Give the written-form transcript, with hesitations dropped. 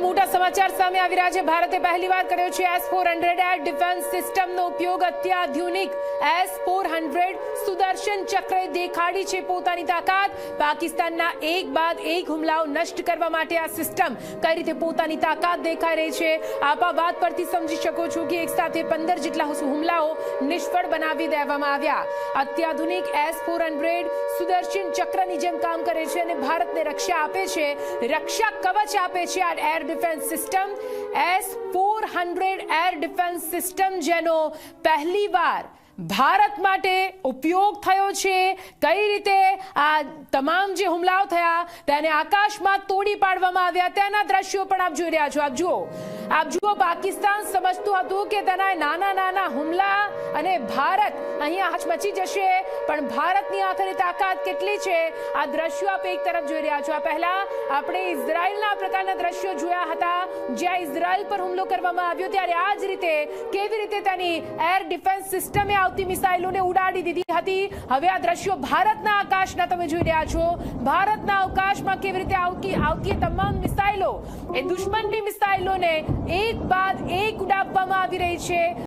મોટા સમાચાર સામે આવી રહ્યા છે। ભારતે પહેલીવાર કર્યો છે S-400 એર ડિફેન્સ સિસ્ટમનો ઉપયોગ। અત્યાધુનિક S-400 સુદર્શન ચક્રે દેખાડી છે પોતાની તાકાત। પાકિસ્તાનના એક બાદ એક હુમલાઓ નષ્ટ કરવા માટે આ સિસ્ટમ કઈ રીતે પોતાની તાકાત દેખાઈ રહી છે, આપ આ વાત પરથી સમજી શકો છો કે એક સાથે 15 જેટલા હુમલાઓ નિષ્ફળ બનાવી દેવામાં આવ્યા। અત્યાધુનિક S-400 સુદર્શન ચક્રની જેમ કામ કરે છે અને ભારતને રક્ષા આપે છે, રક્ષા કવચ આપે છે। આ air defence system S-400 air defence system જેનો પહેલીવાર ભારત માટે ઉપયોગ થયો છે। કઈ રીતે આ તમામ જે હુમલાઓ થયા તેને આકાશમાં તોડી પાડવામાં આવ્યા તેના દ્રશ્યો પણ આપ જોઈ રહ્યા છો। આપ જુઓ પાકિસ્તાન સમજતું હતું કે તેના નાના નાના હુમલા અને ભારત અહીંયા હચમચી જશે, પણ ભારતની આખરી તાકાત કેટલી છે આ દ્રશ્યો આપ એક તરફ જોઈ રહ્યા છો। આ પહેલા આપણે ઇઝરાયલના પ્રકારના દ્રશ્યો જોયા હતા જ્યાં ઇઝરાયલ પર હુમલો કરવામાં આવ્યો ત્યારે આ જ રીતે કેવી રીતે તેની એર ડિફેન્સ સિસ્ટમે આવતી મિસાઇલોને ઉડાડી દીધી હતી। હવે આ દ્રશ્યો ભારતના આકાશના તમે જોઈ રહ્યા છો। ભારતના અવકાશમાં કેવી રીતે આવતી તમામ મિસાઇલો એ દુશ્મનની મિસાઇલોને એક બાદ એક ઉડાવવામાં આવી રહી છે।